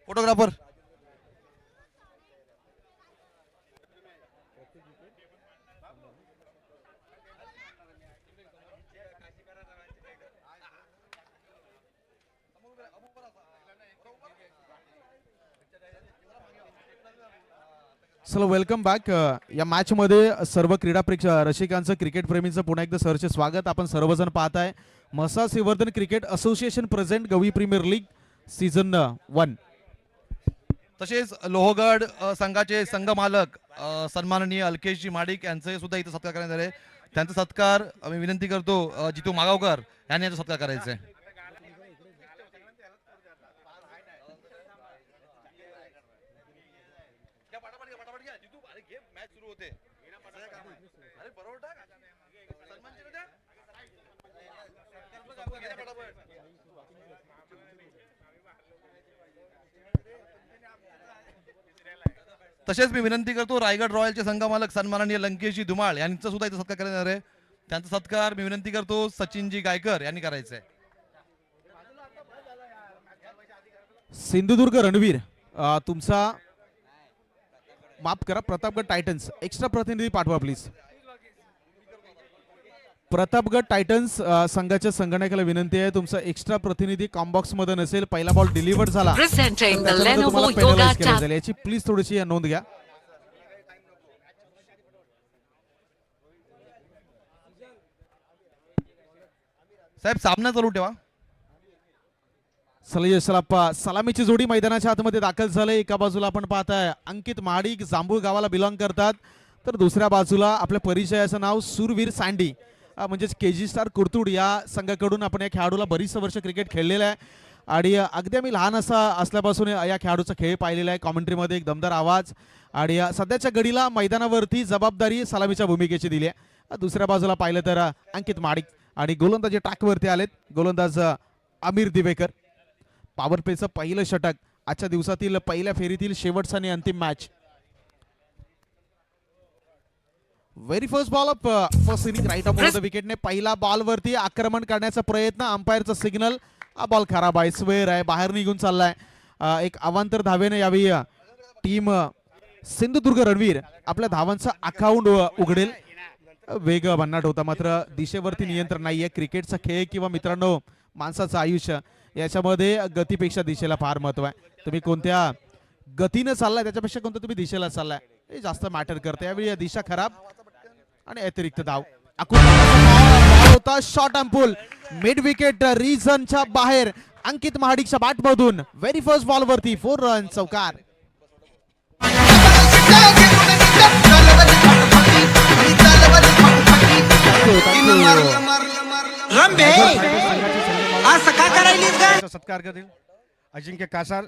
Photographer चलो welcome back. या match मध्ये सर्व क्रीडा रसिकांचं क्रिकेट प्रेमींचं पुन्हा एकदा सरचे स्वागत. आपण सर्वजण पाहताय Mhasala Shrivardhan cricket association present गवी प्रीमियर लीग सीझन 1. तसेच लोहगड संघाचे संघ मालक सन्माननीय अल्केशजी माडिक यांचे सुद्धा इथे सत्कार करण्यात आले. त्यांचा सत्कार आम्ही विनंती करतो जितू मागावकर यांनी याचा सत्कार करायचा आहे. तसेच मी विनंती करतो रायगड रॉयलचे संघ मालक सन्माननीय लंकेशजी धुमाळ यांचा सुद्धा इथे सत्कार करण्यात आहे. त्यांचा सत्कार मी विनंती करतो सचिनजी गायकर यांनी करायचा आहे. सिंधुदुर्ग रणवीर तुमचा माफ करा प्रतापगड टायटन्स एक्स्ट्रा प्रतिनिधी पाठवा प्लीज. प्रतापगड टायटन्स संघाच्या संगणकाला विनंती आहे तुमचा एक्स्ट्रा प्रतिनिधी कॉम्बॉक्स मध्ये नसेल. पहिला बॉल डिलिव्हर्ड झाला याची प्लीज थोडीशी नोंद घ्या. साहेब सामना चालू ठेवा. सलाप्पा सलामीची जोडी मैदानाच्या आतमध्ये दाखल झाले. एका बाजूला आपण पाहताय अंकित महाडिक जांभूळ गावाला बिलॉंग करतात, तर दुसऱ्या बाजूला आपल्या परिचयाचं नाव सुरवीर सँडी म्हणजेच केजी स्टार कुर्तुड या संघाकडून आपण या खेळाडूला बरीच वर्ष क्रिकेट खेळलेलं आहे आणि अगदी आम्ही लहान असल्यापासून या खेळाडूचा खेळ पाहिलेला आहे. कॉमेंट्रीमध्ये एक दमदार आवाज आणि सध्याच्या घडीला मैदानावरती जबाबदारी सलामीच्या भूमिकेची दिली आहे. दुसऱ्या बाजूला पाहिलं तर अंकित महाडिक आणि गोलंदाजी ट्रॅकवरती आलेत गोलंदाज आमिर दिवेकर. पॉवर प्लेचं पहिलं षटक आजच्या दिवसातील पहिल्या फेरीतील शेवटचा आणि अंतिम match. Very first ball of first inning right off the विकेटने पहिला बॉल वरती आक्रमण करण्याचा प्रयत्न. अंपायरचा सिग्नल. हा बॉल खराब आहे, स्वेअर आहे, बाहेर निघून चाललाय. एक अवांतर धावेने यावी टीम सिंधुदुर्ग रणवीर आपल्या धावांचा अकाउंट उघडेल. वेग भन्नाट होता मात्र दिशेवरती नियंत्रण नाहीये. क्रिकेटचा खेळ किंवा मित्रांनो माणसाचं आयुष्य याच्यामध्ये गतीपेक्षा दिशेला फार महत्व आहे. तुम्ही कोणत्या गतीनं चाललाय त्याच्यापेक्षा कोणत्या तुम्ही दिशेला चाललाय हे जास्त मॅटर करते. यावेळी दिशा खराब आणि अतिरिक्त धाव. होता शॉर्ट अँपुल मिड विकेट रिजनच्या बाहेर अंकित महाडिकच्या बॅट मधून व्हेरी फर्स्ट बॉल वरती 4 रन चौकार. सत्कार करतील अजिंक्य कासार.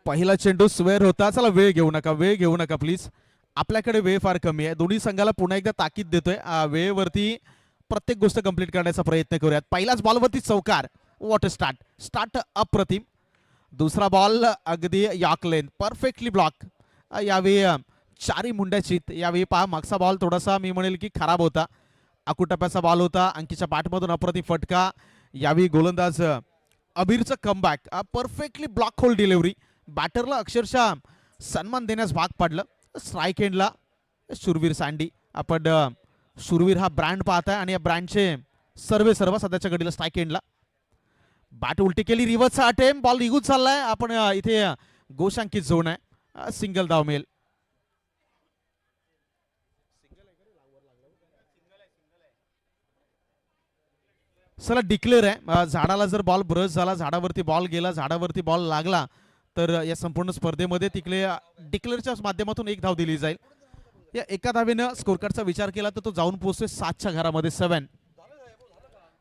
पहिला चेंडू स्वेअर होता. चला वेळ घेऊ नका प्लीज. आपल्याकडे वेळ फार कमी आहे. दोन्ही संघाला पुन्हा एकदा ताकीद देतोय वेळेवरती प्रत्येक गोष्ट कंप्लीट करण्याचा प्रयत्न करूयात. पहिलाच बॉलवरती चौकार. वॉट स्टार्ट अप्रतिम. दुसरा बॉल अगदी यॉर्क लेन परफेक्टली ब्लॉक. यावेळी चारी मुंड्याची. यावेळी पहा मागचा बॉल थोडासा मी म्हणेल की खराब होता. अकुटप्प्याचा बॉल होता. अंकीच्या बॅटमधून अप्रतिम फटका. यावेळी गोलंदाज अबीरचं comeback. Perfectly block hole delivery. बॅटरला अक्षरशः सन्मान देण्यास भाग पडलं. स्ट्राईक एंडला सुरवीर सँडी. आपण सुरवीर हा ब्रँड पाहताय आणि या ब्रँडचे सर्व सध्याच्या घडीला स्ट्राईक एंडला. बॅट उलटी केली. रिव्हर्सचा अटेम्प्ट. बॉल निघून चाललाय. आपण इथे गोशांकित झोन आहे. सिंगल धाव मिळेल. चला डिक्लेअर आहे. झाडाला जर बॉल ब्रश झाला, झाडावरती बॉल गेला, झाडावरती बॉल लागला तर या संपूर्ण स्पर्धेमध्ये तिकडे डिक्लेअरच्या माध्यमातून एक धाव दिली जाईल. या एका धावेनं स्कोर कार्डचा विचार केला तर तो जाऊन पोहोचतोय 7च्या घरामध्ये 7.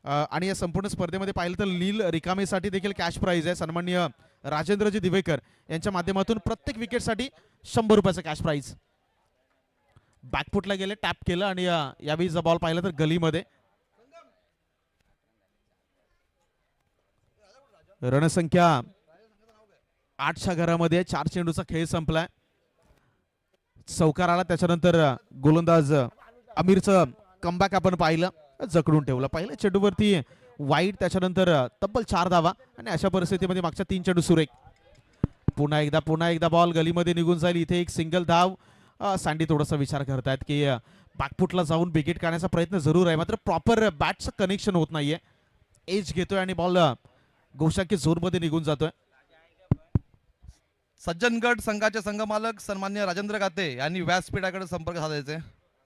आणि या संपूर्ण स्पर्धेमध्ये पाहिलं तर नील रिकामेसाठी देखील कॅश प्राइज आहे. सन्माननीय राजेंद्रजी दिवेकर यांच्या माध्यमातून प्रत्येक विकेटसाठी 100 रुपयाचा कॅश प्राइज. बॅकफुटला गेले, टॅप केलं आणि यावेळी जर बॉल पाहिला तर गलीमध्ये. रणसंख्या 8च्या घरामध्ये 4 चेंडूचा खेळ संपलाय. चौकार आला. त्याच्यानंतर गोलंदाज आमिरचं कमबॅक आपण पाहिलं, जकडून ठेवलं. पहिल्या चेंडूवरती वाईट, त्याच्यानंतर तब्बल 4 धावा आणि अशा परिस्थितीमध्ये मागच्या 3 चेंडू सुरेख. पुन्हा एकदा बॉल गलीमध्ये निघून जाईल. इथे एक सिंगल धाव. सँडी थोडासा विचार करतायत की बॅकफुटला जाऊन विकेट काढण्याचा प्रयत्न जरूर आहे, मात्र प्रॉपर बॅटचं कनेक्शन होत नाहीये. एज घेतोय आणि बॉल गोशांकी झोनमध्ये निघून जातोय. सज्जनगड संघाचे संघमालक सन्मान्य राजेंद्र काते यांनी व्यासपीठाकडे संपर्क साधायचे.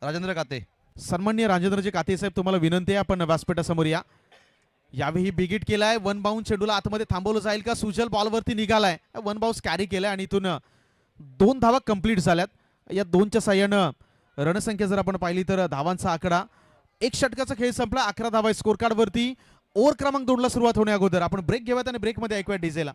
राजेंद्र काते. सन्माननीय राजेंद्रजी काते साहेब, तुम्हाला विनंती आहे, आपण व्यासपीठासमोर या. यावेळी बिगिट केलाय. वन बाउंड चेंडूला आतमध्ये थांबवलं जाईल का? सुजल बॉलवरती निघालाय. वन बाउंस कॅरी केलाय आणि इथून 2 धावा कंप्लीट झाल्यात. या 2च्या साह्यानं रणसंख्या जर आपण पाहिली तर धावांचा आकडा, 1 षटकाचा खेळ संपला. 11 धावा स्कोर कार्ड वरती. ओव्हर क्रमांक 2 ला सुरुवात होण्या अगोदर आपण ब्रेक घेऊयात आणि ब्रेकमध्ये ऐकूया डीजेला.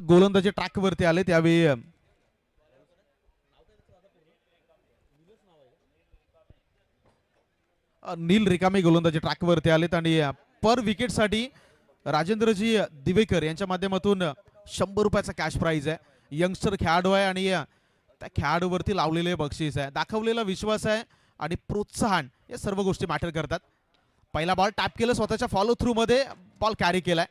गोलंदाजी ट्रॅक वरती आले त्यावेळी नील रिकामे गोलंदाजी ट्रॅक वरती आलेत आणि पर विकेट साठी राजेंद्रजी दिवेकर यांच्या माध्यमातून 100 रुपयाचा कॅश प्राइज आहे. यंगस्टर खेळाडू आहे आणि त्या खेळाडूवरती लावलेले बक्षीस आहे, दाखवलेला विश्वास आहे आणि प्रोत्साहन, या सर्व गोष्टी मॅटर करतात. पहिला बॉल टॅप केलं, स्वतःच्या फॉलो थ्रू मध्ये बॉल कॅरी केलाय.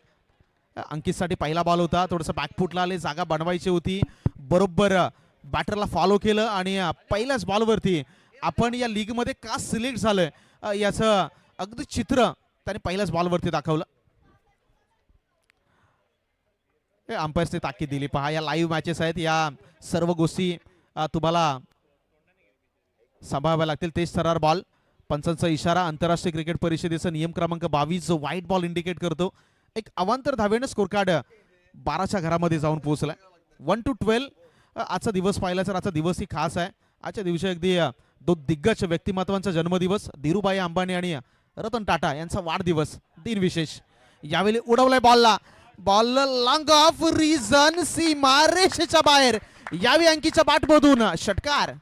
अंकितसाठी पहिला बॉल होता, थोडंसं बॅकफुटला आले, जागा बनवायची होती, बरोबर बॅटरला फॉलो केलं आणि पहिल्याच बॉलवरती आपण या लीग मध्ये का सिलेक्ट झालोय याचं अगदी चित्र त्याने पहिल्याच बॉलवरती दाखवलं. अंपायर्सने ताकीद दिली. पहा, या लाईव्ह मॅचेस आहेत, या सर्व गोष्टी तुम्हाला सांभाळाव्या लागतील. तेज थरार बॉल, पंचांचा इशारा. आंतरराष्ट्रीय क्रिकेट परिषदेचा नियम क्रमांक 22 जो व्हाईट बॉल इंडिकेट करतो. एक अवांतर धावेनं स्कोर कार्ड 12च्या घरामध्ये जाऊन पोहोचलाय. 1 to 12. आजचा दिवस पाहिला तर आजचा दिवस ही खास आहे. आजच्या दिवशी अगदी 2 दिग्गज व्यक्तिमत्वांचा जन्मदिवस, धीरूभाई अंबानी आणि रतन टाटा यांचा वाढदिवस, दिन विशेष. यावेळी उडवलाय बॉलला, बॉल लॉंग ऑफ रिझन, सीमा रेषेच्या बाहेर. यावेळी अंकीच्या बॅटमधून षटकार.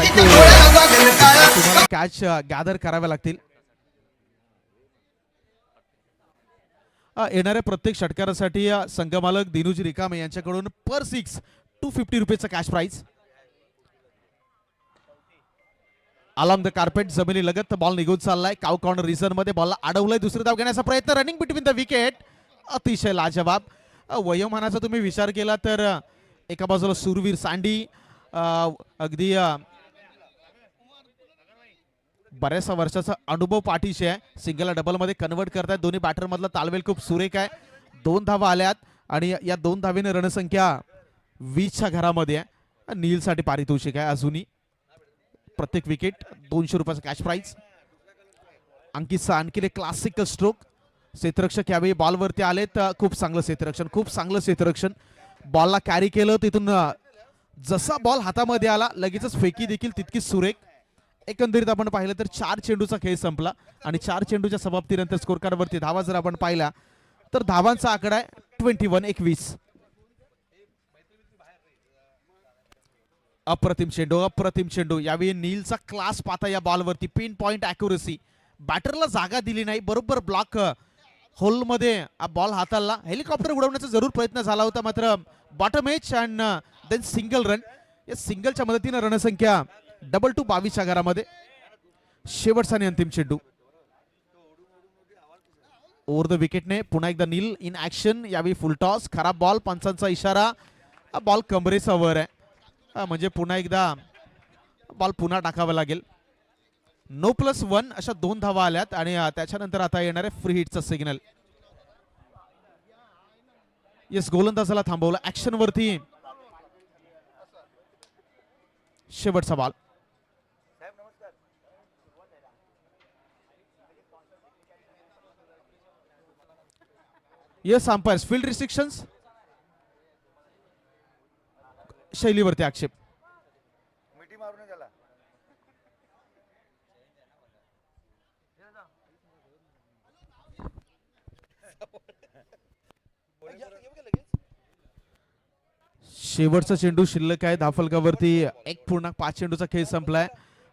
तुम्हाला कॅच गॅदर कराव्या लागतील. येणाऱ्या प्रत्येक षटकारासाठी संघमालक दिनूजी रिकामे यांच्याकडून पर 6 250 रुपयाचा cash prize. Along the carpet, जमिनी लगत बॉल निघून चाललाय. काव कॉर्नर रिझन मध्ये बॉलला अडवलंय. दुसरी धाव घेण्याचा प्रयत्न, रनिंग बिटवीन द विकेट. अतिशय लाजवाब. वयोमानाचा तुम्ही विचार केला तर एका बाजूला सुरवीर सँडी, अगदी बऱ्याचशा वर्षाचा अनुभव पाठीशी आहे. सिंगल डबल मध्ये कन्वर्ट करतायत. दोन्ही बॅटर मधला तालमेल खूप सुरेख आहे. 2 धावा आल्यात आणि या 2 धावेने रणसंख्या 20च्या घरामध्ये आहे. नीलसाठी पारितोषिक आहे अजूनही. प्रत्येक विकेट 200 रुपयाचा कॅश प्राइज. अंकितचा आणखी एक क्लासिकल स्ट्रोक. क्षेत्ररक्षक यावेळी बॉलवरती आलेत. खूप चांगलं क्षेत्ररक्षण, खूप चांगलं क्षेत्ररक्षण. बॉलला कॅरी केलं, तिथून जसा बॉल हातामध्ये आला लगेचच फेकी देखील तितकीच सुरेख. एकंदरीत आपण पाहिलं तर 4 चेंडूचा खेळ संपला आणि 4 चेंडूच्या समाप्तीनंतर स्कोर कार्ड वरती धावा जर आपण पाहिला तर धावांचा आकडा आहे 21. अप्रतिम चेंडू, अप्रतिम चेंडू. यावेळी नीलचा क्लास पाहता या बॉलवरती. पिन पॉइंट अॅक्युरसी, बॅटरला जागा दिली नाही, बरोबर ब्लॉक होल मध्ये बॉल हाताळला. हेलिकॉप्टर उडवण्याचा जरूर प्रयत्न झाला होता, मात्र bottom edge and then single run. या सिंगलच्या मदतीने रणसंख्या 22च्या घरामध्ये. शेवटचा आणि अंतिम चेंडू ओव्हर द विकेटने पुन्हा एकदा नील इन ऍक्शन. यावेळी फुल टॉस, खराब बॉल, पंचांचा इशारा. बॉल कमरेचा वर आहे, म्हणजे पुन्हा एकदा बॉल पुन्हा टाकावा लागेल. नो प्लस 1 अशा 2 धावा आल्यात आणि त्याच्यानंतर आता येणार आहे फ्री हिटचा सिग्नल. येस, गोलंदाजाला थांबवलं ऍक्शन वरती. शेवटचा ball. Yes umpires, field restrictions, शैलीवरती आक्षेप. शेवटचा चेंडू शिल्लक आहे धाफलकावरती 1.5 चेंडूचा खेळ संपलाय.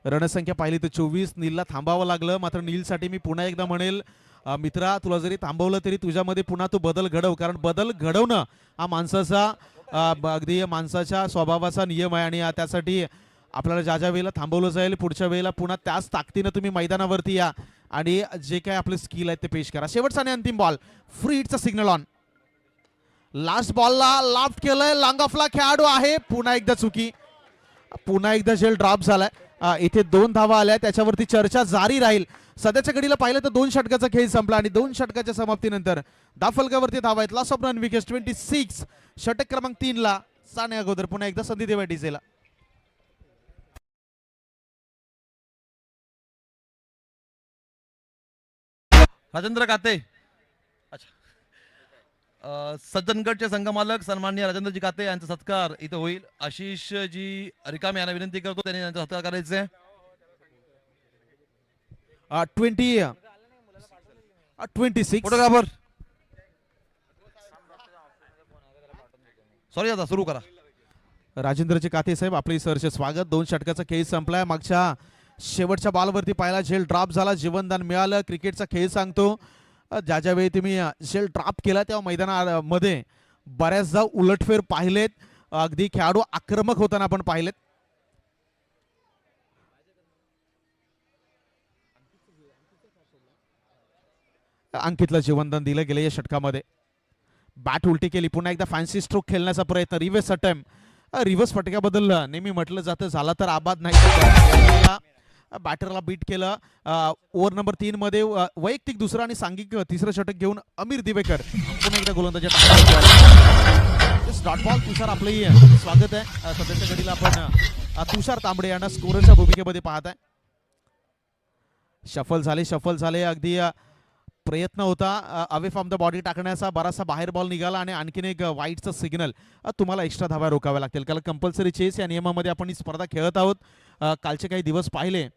रणसंख्या पाहिली तर 24. नीलला थांबावं लागलं, मात्र नीलसाठी मी पुन्हा एकदा म्हणेल मित्रा, तुला जरी थांबवलं तरी तुझ्यामध्ये पुन्हा तू बदल घडव, कारण बदल घडवणं हा माणसाचा अगदी माणसाच्या स्वभावाचा नियम आहे. आणि त्यासाठी आपल्याला ज्या ज्या वेळेला थांबवलं जाईल पुढच्या वेळेला पुन्हा त्याच ताकदीनं तुम्ही मैदानावरती या आणि जे काय आपले स्किल आहेत ते पेश करा. शेवटचा आणि अंतिम बॉल, फ्री हिटचा सिग्नल ऑन. लास्ट बॉलला लाफ्ट केलंय, लॉंग ऑफला खेळाडू आहे, पुन्हा एकदा चुकी, पुन्हा एकदा झेल ड्रॉप झालाय. इथे 2 धावा आल्या, त्याच्यावरती चर्चा जारी राहील. सध्याच्या घडीला पाहिलं तर 2 षटकाचा खेळ संपला आणि 2 षटकाच्या समाप्तीनंतर दाफलकावरती धावा आहेत. Loss of run wickets 26. षटक क्रमांक 3 ला साने अगोदर पुन्हा एकदा संधी देवा डीजेला. राजेंद्र काते. अच्छा, सज्जनगडचे संघमालक सन्माननीय राजेंद्रजी काते यांचा सत्कार इथं होईल. आशिष जी रिकामे यांना विनंती करतो त्यांनी यांचा सत्कार करायचा आहे. 26 फोटोग्राफर सॉरी दादा, सुरू करा. राजेंद्रजी काते साहेब, आपले सरचे स्वागत. 2 षटकाचा खेळ संपलाय. मागच्या शेवटच्या बॉलवरती पहिला झेल ड्रॉप झाला, जीवनदान मिळालं. क्रिकेटचा खेळ सांगतो, ज्या ज्या वेळी तुम्ही झेल ड्रॉप केला तेव्हा मैदानामध्ये बऱ्याचदा उलटफेर पाहिलेत, अगदी खेळाडू आक्रमक होताना आपण पाहिलेत. अंकितला जीवनदान दिलं गेलं या षटकामध्ये. बॅट उलटी केली, पुन्हा एकदा फॅन्सी स्ट्रोक खेळण्याचा प्रयत्न, रिव्हर्स अटेम्प्ट. रिव्हर्स फटक्याबद्दल नेहमी म्हटलं जातं झाला तर आबाद नाही. बॅटरला बीट केलं. ओव्हर नंबर 3 मध्ये वैयक्तिक दुसरा आणि सांघिक तिसरं षटक घेऊन अमीर दिवेकर पुन्हा एकदा गोलंदाजी डॉट बॉल. तुषार आपलंही स्वागत आहे. सध्याच्या घडीला आपण तुषार तांबडे यांना स्कोररच्या भूमिकेमध्ये पाहत आहे. शफल झाले अगदी प्रयत्न होता अवे फ्रॉम द बॉडी टाकण्याचा, बराचसा बाहेर बॉल निघाला आणि आणखीन एक वाईटचा सिग्नल. तुम्हाला एक्स्ट्रा धावा रोकाव्या लागतील, कारण कंपल्सरी चेस या नियमामध्ये आपण ही स्पर्धा खेळत आहोत. कालचे काही दिवस पाहिले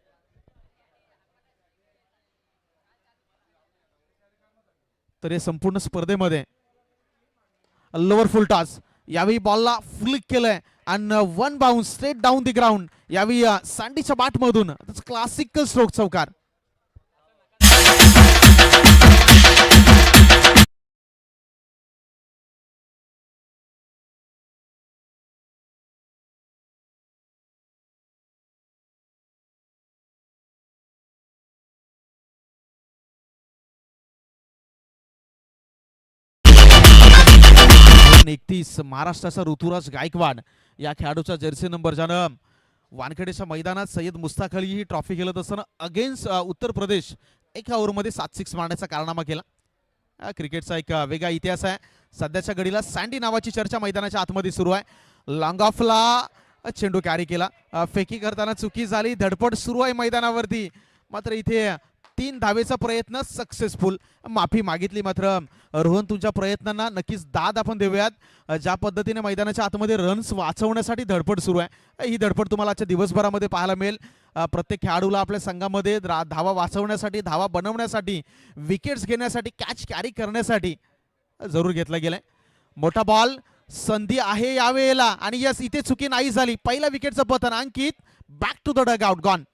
तर या संपूर्ण स्पर्धेमध्ये लोअर फुल टॉस, यावेळी बॉलला फ्लिक केलंय आणि 1 bounce straight down the ground. यावेळी सँडीच्या बॅट मधून क्लासिकल स्ट्रोक चौकार. महाराष्ट्राचा ऋतुराज गायकवाड या खेळाडूचा जर्सी नंबर, ज्यानं वानखेडेच्या मैदानात सय्यद मुस्ताक अली ही ट्रॉफी खेळत असताना अगेन्स्ट उत्तर प्रदेश 1 ओव्हरमध्ये 7 6 मारण्याचा कारनामा केला. क्रिकेटचा एक वेगळा इतिहास आहे. सध्याच्या घडीला सँडी नावाची चर्चा मैदानाच्या आतमध्ये सुरू आहे. लॉंग ऑफला चेंडू कॅरी केला, फेकी करताना चुकी झाली, धडपड सुरू आहे मैदानावरती, मात्र इथे 3 धावेचा प्रयत्न सक्सेसफुल. माफी मागितली, मात्र रोहन तुमच्या प्रयत्नांना नक्कीच दाद आपण देऊयात. ज्या पद्धतीने मैदानाच्या आतमध्ये रन्स वाचवण्यासाठी धडपड सुरू आहे, ही धडपड तुम्हाला आजच्या दिवसभरामध्ये पाहायला मिळेल. प्रत्येक खेळाडूला आपल्या संघामध्ये धावा वाचवण्यासाठी, धावा बनवण्यासाठी, विकेट्स घेण्यासाठी, कॅच कॅरी करण्यासाठी जरूर घेतला गेलाय. मोठा बॉल, संधी आहे यावेळेला आणि यस, इथे चुकी नाही झाली. पहिल्या विकेटचं पतन. Ankit back to the dugout, gone.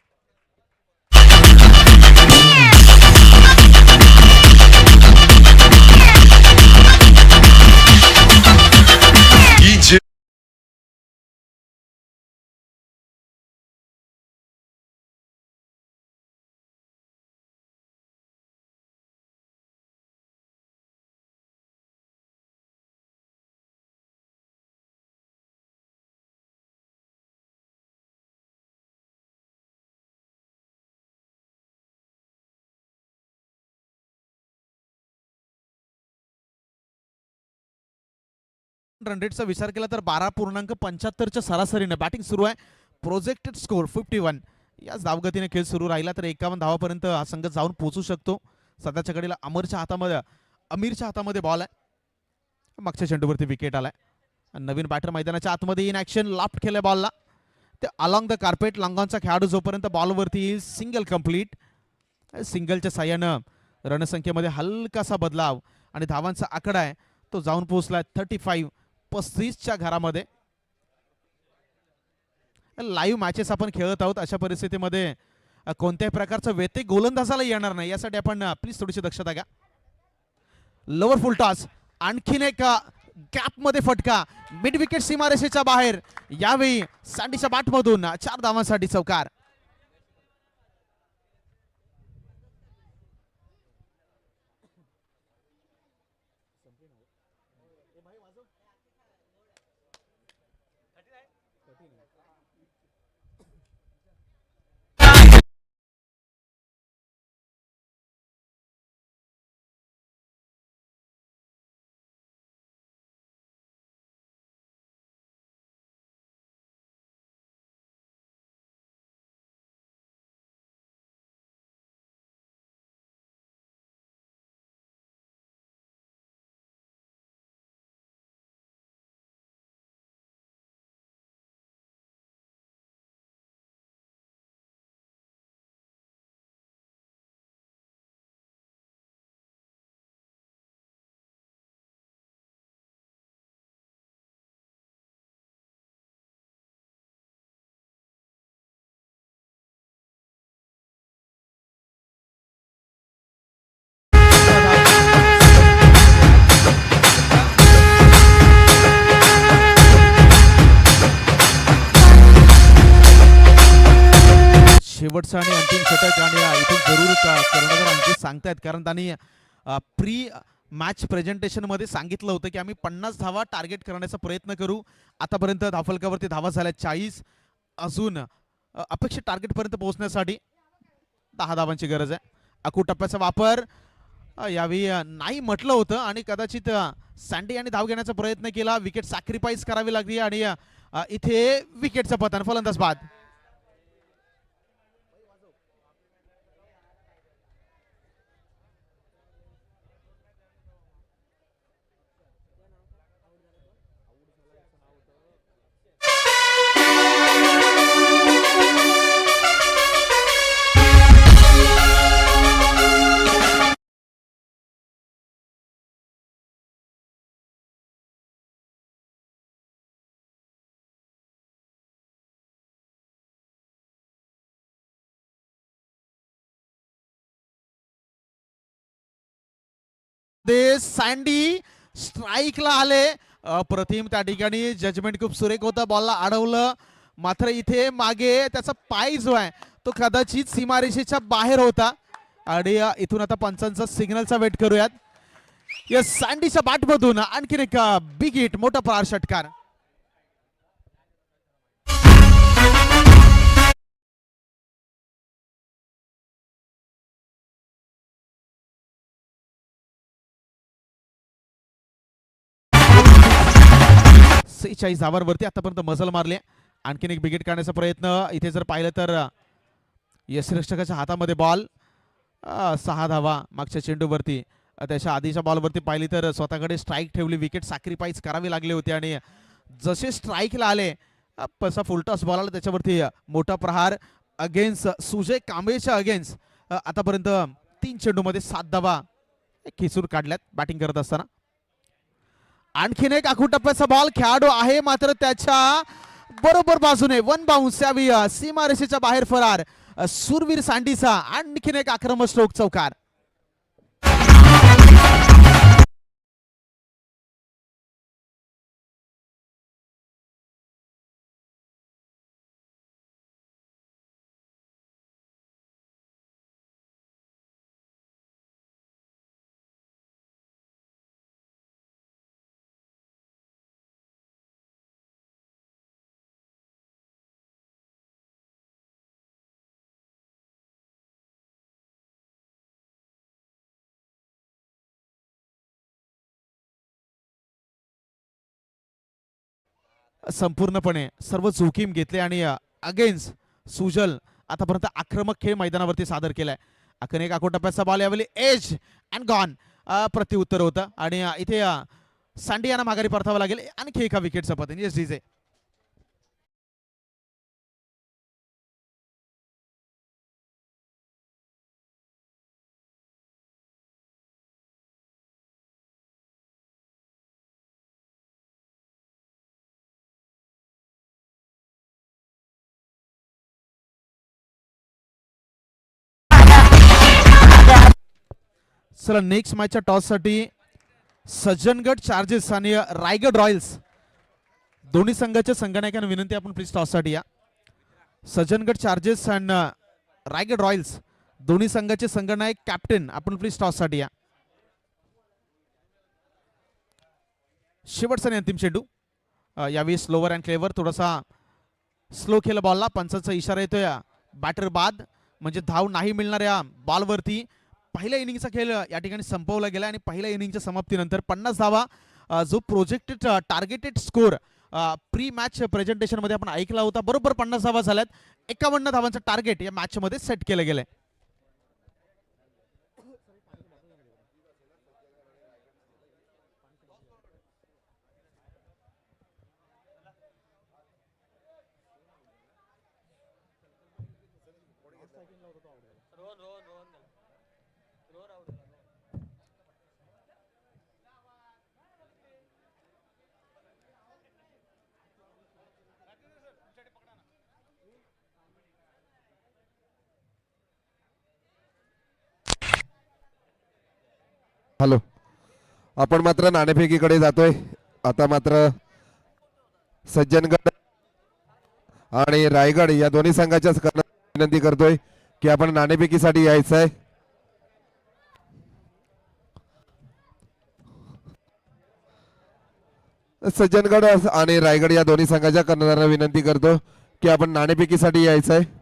Run रेटचा विचार केला तर 12.75च्या सरासरीने बॅटिंग सुरू आहे. Projected score 51. याच धावगतीने खेळ सुरू राहिला तर 51 धावापर्यंत हा संघ जाऊन पोहोचू शकतो. सध्याच्या घडीला अमीरच्या हातामध्ये बॉल आहे. मागच्या चेंडूवरती विकेट आलाय. नवीन बॅटर मैदानाच्या आतमध्ये इन ऍक्शन, लाफ्ट केल्या बॉलला, ते अलॉंग द कार्पेट. लांगॉनचा खेळाडू जोपर्यंत बॉलवरती येईल, सिंगल कंप्लीट. सिंगलच्या साह्यानं रणसंख्येमध्ये हलकासा बदलाव आणि धावांचा आकडा आहे तो जाऊन पोहोचलाय 35-35च्या घरामध्ये. लाईव्ह मॅचेस आपण खेळत आहोत, अशा परिस्थितीमध्ये कोणत्याही प्रकारचा व्यत्यय गोलंदाजाला येणार नाही यासाठी आपण प्लीज थोडीशी दक्षता घ्या. लोअर फुल टॉस, आणखीन एक गॅप मध्ये फटका, मिड विकेट सीमारेषेच्या बाहेर. यावेळी सँडीच्या बॅटमधून 4 धावांसाठी चौकार. शेवटचा आणि अंतिम षटक आणि इथून जरूर कर्णधार आणखी सांगतायत, कारण त्यांनी प्री मॅच प्रेझेंटेशन मध्ये सांगितलं होतं की आम्ही 50 धावा टार्गेट करण्याचा प्रयत्न करू. आतापर्यंत धावफलकावरती धावा झाल्या 40. अजून अपेक्षित टार्गेट पर्यंत पोहोचण्यासाठी 10 धावांची गरज आहे. अकू टप्प्याचा वापर यावेळी नाही म्हटलं होतं आणि कदाचित सँडी यांनी धाव घेण्याचा प्रयत्न केला. विकेट सॅक्रिफाईस करावी लागली आणि इथे विकेटचं पतन. फलंदाज बाद. सँडी स्ट्राईकला आले. अप्रतिम त्या ठिकाणी जजमेंट खूप सुरेख होतं. बॉलला अडवलं, मात्र इथे मागे त्याचा पाय जो आहे तो कदाचित सीमारेषेच्या बाहेर होता आणि इथून आता पंचांचा सिग्नलचा वेट करूयात. या सँडीच्या बॅटमधून आणखीन एक बिग हिट, मोठा प्रहार षटकार. सेहेचाळीस धावांवरती आतापर्यंत मजल मारले. आणखीन एक विकेट काढण्याचा प्रयत्न. इथे जर पाहिलं तर यष्टिरक्षकाच्या हातामध्ये बॉल. 6 धावा मागच्या चेंडूवरती. त्याच्या आधीच्या बॉलवरती पाहिली तर स्वतःकडे स्ट्राईक ठेवली. विकेट सॅक्रिफाईस करावी लागली होती आणि जसे स्ट्राईकला आले तसा फुलटॉस बॉल आला त्याच्यावरती मोठा प्रहार अगेन्स्ट सुजय कांबळेच्या अगेन्स्ट. आतापर्यंत 3 चेंडूमध्ये 7 धावा खिसून काढल्यात बॅटिंग करत असताना. आणखीन एक आखू टप्प्याचा बॉल. खेळाडू आहे मात्र त्याच्या बरोबर बाजूने वन बाउन्स. यावी सीमारेषेच्या बाहेर फरार. सुरवीर सँडीचा आणखीन एक आक्रमक स्ट्रोक चौकार. संपूर्णपणे सर्व जोखीम घेतले आणि अगेन्स्ट सुजल आतापर्यंत आक्रमक खेळ मैदानावरती सादर केलाय. आणखीन एक टप्प्याचा बॉल यावेळी एज अँड गॉन प्रत्युत्तर होतं आणि इथे सँडी यांना माघारी परतावं लागेल. आणखी एका विकेटचं पतन. Yes DJ. चला नेक्स्ट मॅचच्या टॉससाठी सज्जनगड चार्जेस आणि रायगड रॉयल्स दोन्ही संघाच्या संघनायकांना विनंती, आपण प्लीज टॉससाठी या. सज्जनगड चार्जेस आणि रायगड रॉयल्स दोन्ही संघाचे संघनायक कॅप्टन आपण प्लीज टॉससाठी या. शेवटचा आणि अंतिम चेंडू यावेळी स्लोवर अँड क्लेवर, थोडासा स्लो केला बॉलला. पंचांचा इशारा येतोय बॅटर बाद, म्हणजे धाव नाही मिळणाऱ्या बॉलवरती. पहिल्या इनिंगचा खेळ या ठिकाणी संपवला गेला आणि पहिल्या इनिंगच्या समाप्तीनंतर 50 धावा जो projected targeted score pre match presentation मध्ये आपण ऐकला होता, बरोबर 50 धावा झाल्यात. 51 धावांचं टार्गेट या मॅच मध्ये सेट केलं गेलंय. हॅलो, आपण मात्र नाणेफेकीकडे जातोय. आता मात्र सज्जनगड आणि रायगड या दोन्ही संघाच्या विनंती करतोय की आपण नाणेफेकीसाठी यायचं आहे. सज्जनगड आणि रायगड या दोन्ही संघाच्या कर्णधारांना विनंती करतो की आपण नाणेफेकीसाठी यायचं आहे.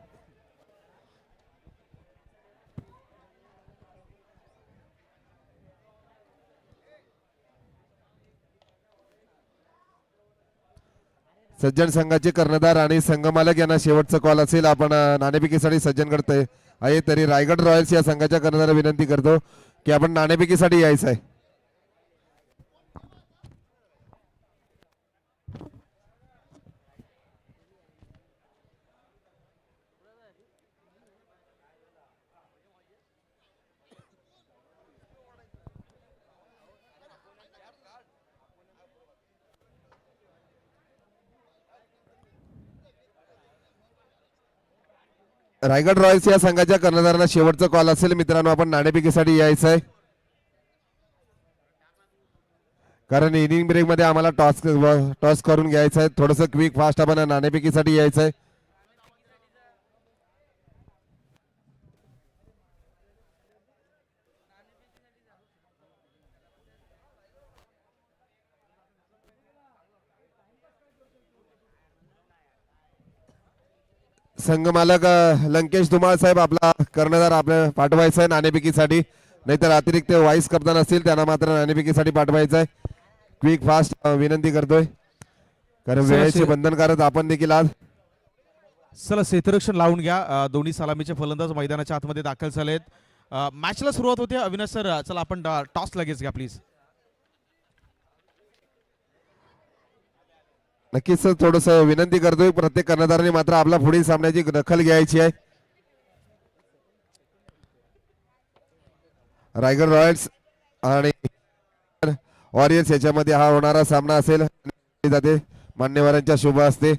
सज्जन संघाचे कर्णधार आणि संघमालक यांना शेवटचा कॉल असेल. आपण नाणेफेकीसाठी सज्जनगड आहे, तरी रायगड रॉयल्स या संघाच्या कर्णधाराला विनंती करतो की आपण नाणेफेकीसाठी यायचं आहे. रायगड रॉयल्स या संघाच्या कर्णधारांना शेवटचा कॉल असेल. मित्रांनो, आपण नाणेफेकीसाठी यायचं आहे, कारण इनिंग ब्रेक मध्ये आम्हाला टॉस करून घ्यायचं आहे. थोडंसं क्विक फास्ट आपण नाणेफेकीसाठी यायचं आहे. संघमालक लंकेश धुमाळ साहेब, आपला कर्णधार आपल्या पाठवायचा आहे नाणेफेकीसाठी, नाहीतर अतिरिक्त वाईस कप्तान असतील त्यांना मात्र नाणेफेकीसाठी पाठवायचं आहे. क्विक फास्ट विनंती करतोय, कारण वेळेचे बंधनकारक आपण देखील आज. चला क्षेत्ररक्षण लावून घ्या. दोन्ही सलामीचे फलंदाज मैदानाच्या आतमध्ये दाखल झालेत. मॅचला सुरुवात होते. अविनाश सर, चला आपण टॉस लगेच घ्या प्लीज. नक्कीच सर, थोडस विनंती करतोय प्रत्येक कर्णधाराने मात्र आपला पुढील सामन्याची दखल घ्यायची आहे. रायगड रॉयल्स आणि वॉरियर्स याच्यामध्ये हा होणारा सामना असेल. जाते मान्यवरांच्या शुभ हस्ते.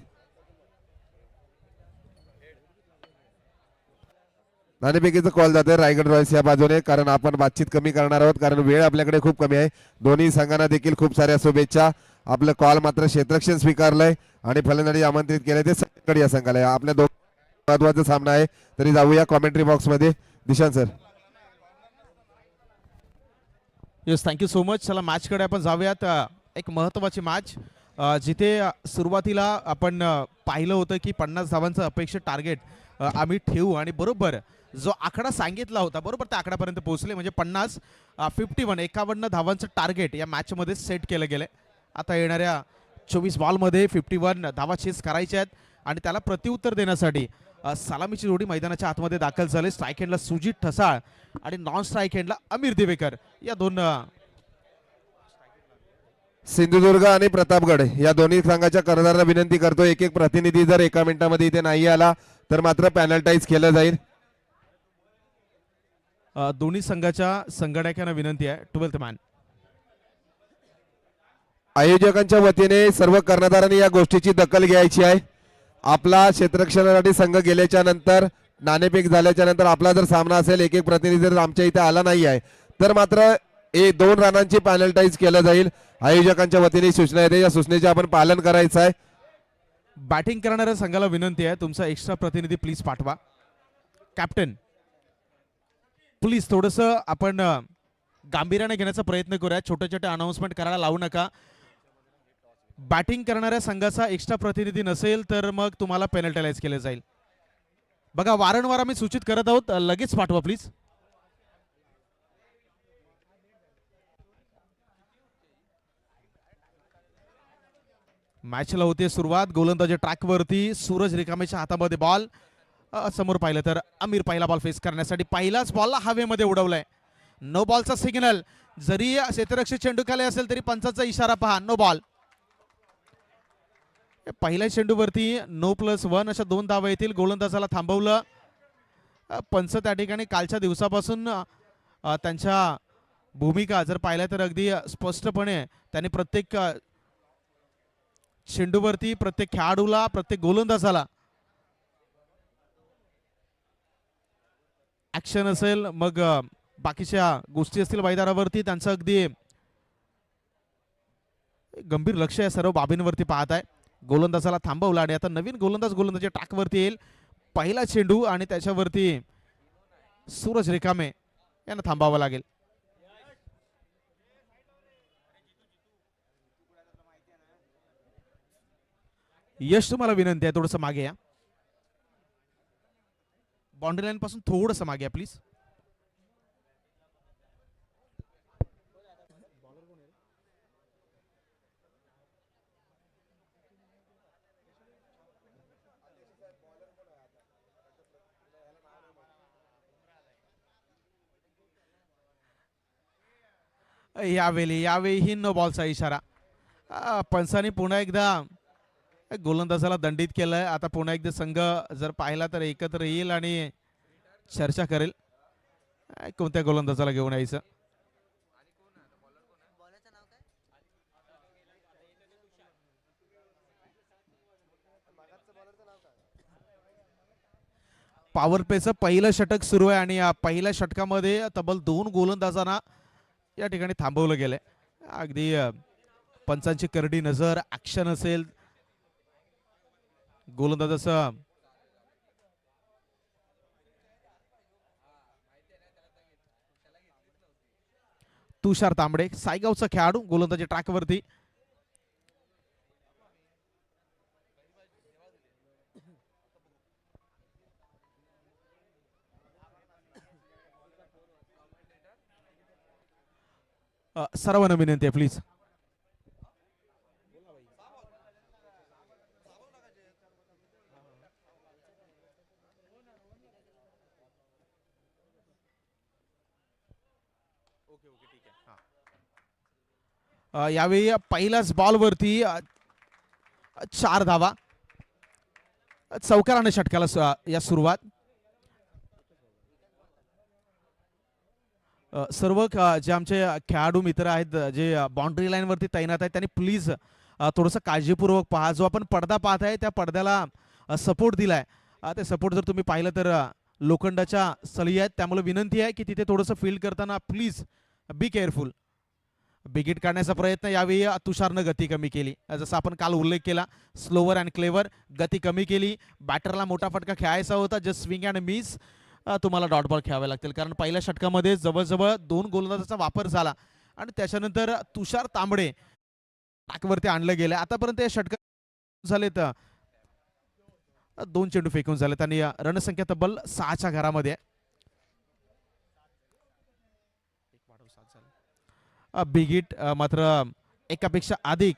नाणेफेकीचा कॉल जाते रायगड रॉयल्स या बाजूने, कारण आपण बातचीत कमी करणार आहोत, कारण वेळ आपल्याकडे खूप कमी आहे. दोन्ही संघांना देखील खूप साऱ्या शुभेच्छा. आपलं कॉल मात्र क्षेत्ररक्षण स्वीकारलंय आणि फलंदाजी आमंत्रित केलंय ते सज्जनगड या संघाला आहे. आपल्या दोन महत्वाचा सामना आहे, तरी जाऊया कॉमेंट्री बॉक्स मध्ये. Dishant sir. Yes, thank you so much. चला मॅचकडे आपण जाऊयात. एक महत्त्वाची मॅच जिथे सुरुवातीला आपण पाहिलं होतं की 50 धावांचं अपेक्षित टार्गेट आम्ही ठेवू आणि बरोबर जो आकडा सांगितला होता बरोबर त्या आकड्यापर्यंत पोहोचले, म्हणजे 51 धावांचं टार्गेट या मॅचमध्ये सेट केलं गेलंय. आता येणाऱ्या 24 बॉलमध्ये 51 धावा चेस करायच्या आहेत आणि त्याला प्रत्युत्तर देण्यासाठी सलामीची जोडी मैदानाच्या आतमध्ये दाखल झाले. स्ट्राईक हँडला सुजित ठसाळ आणि नॉन स्ट्राईक हँडला अमीर देवेकर या दोन. सिंधुदुर्ग आणि प्रतापगड या दोन्ही संघाच्या कर्णधारांना विनंती करतो, एक एक प्रतिनिधी जर एका मिनिटामध्ये इथे नाही आला तर मात्र पॅनल्टाईज केलं जाईल. दोन्ही संघाच्या संघटकांना विनंती आहे, 12th मॅन. आयोजकांच्या वतीने सर्व कर्णधारांनी या गोष्टीची दखल घ्यायची आहे. आपला क्षेत्ररक्षणासाठी संघ गेल्याच्या नंतर नाणेफेक झाल्याच्या नंतर आपला जर सामना असेल, एक एक प्रतिनिधी जर आमच्या इथे आला नाही आहे तर मात्र 2 रनांची पॅनल्टाईज केलं जाईल. आयोजकांच्या वतीने सूचना येते, या सूचनेचे आपण पालन करायचं आहे. बॅटिंग करणाऱ्या संघाला विनंती आहे, तुमचा एक्स्ट्रा प्रतिनिधी प्लीज पाठवा. कॅप्टन प्लीज थोडंसं आपण गांभीर्याने घेण्याचा प्रयत्न करूया. छोटे छोटे अनाउन्समेंट करायला लावू नका. बॅटिंग करणाऱ्या संघाचा एक्स्ट्रा प्रतिनिधी नसेल तर मग तुम्हाला पेनल्टाईज केले जाईल. बघा वारंवार आम्ही सूचित करत आहोत, लगेच पाठवा प्लीज. मॅचला होते सुरुवात. गोलंदाजी ट्रॅकवरती. सूरज रिकामेच्या हातामध्ये बॉल. समोर पाहिलं तर अमीर पहिला बॉल फेस करण्यासाठी पहिलाच बॉलला हवेमध्ये उडवलाय. नो बॉलचा सिग्नल. जरी क्षेत्ररक्षक चेंडू खाली असेल तरी पंचाचा इशारा पहा, नो बॉल. पहिल्या चेंडूवरती नो +1 अशा 2 धावा येतील. गोलंदाजाला थांबवलं. पंच त्या ठिकाणी कालच्या दिवसापासून त्यांच्या भूमिका जर पाहिल्या तर अगदी स्पष्टपणे त्यांनी प्रत्येक चेंडूवरती, प्रत्येक खेळाडूला, प्रत्येक गोलंदाजाला ऍक्शन असेल मग बाकीच्या गोष्टी असतील मैदानावरती, त्यांचं अगदी गंभीर लक्ष या सर्व बाबींवरती पाहत आहे. गोलंदाजाला थांबवला आणि आता नवीन गोलंदाजी ट्रॅकवरती येईल. पहिला चेंडू आणि त्याच्यावरती सूरज रिकामे यांना थांबावं लागेल. यश तुम्हाला विनंती आहे थोडंसं मागे या. बाउंड्री लाईन पासून थोडंसं मागे या प्लीज. यावेळी नो बॉलचा इशारा. पंचांनी पुन्हा एकदा गोलंदाजाला दंडित केलंय. आता पुन्हा एकदा संघ जर पाहिला तर एकत्र येईल आणि चर्चा करेल कोणत्या गोलंदाजाला घेऊन यायचं. पॉवर प्लेचं पहिलं षटक सुरू आहे आणि या पहिल्या षटकामध्ये तब्बल 2 गोलंदाजांना या ठिकाणी थांबवलं गेलंय. अगदी पंचांची करडी नजर. ऍक्शन असेल गोलंदाजाचं तुषार तांबडे सायगावचा खेळाडू गोलंदाजी ट्रॅकवरती. सर्वांना विनंती आहे प्लीज. यावेळी पहिल्याच बॉलवरती 4 धावा. चौकाराने षटकाला या सुरुवात. सर्व जे आमचे खेळाडू मित्र आहेत जे बाउंड्री लाईन वरती तैनात आहेत त्यांनी प्लीज थोडंसं काळजीपूर्वक पहा. जो आपण पडदा पाहत आहे त्या पडद्याला सपोर्ट दिलाय. ते सपोर्ट जर तुम्ही पाहिलं तर लोखंडाच्या सळी आहेत. त्यामुळे विनंती आहे की तिथे थोडंसं फील्ड करताना प्लीज बी केअरफुल. बिगिट काढण्याचा प्रयत्न. यावेळी तुषारनं गती कमी केली. जसं आपण काल उल्लेख केला, स्लोवर अँड क्लेवर. गती कमी केली. बॅटरला मोठा फटका खेळायचा होता. Just swing and miss. तुम्हाला डॉट बॉल खेळावे लागतील कारण पहिल्या षटकामध्ये जवळजवळ 2 गोलंदाजाचा वापर झाला आणि त्याच्यानंतर तुषार तांबडे ट्रॅकवरती आणलं गेलं. आतापर्यंत या षटकात झालेत 2 चेंडू फेकून झालेत आणि रणसंख्या तब्बल 6च्या घरामध्ये. बिग हिट मात्र एकापेक्षा अधिक.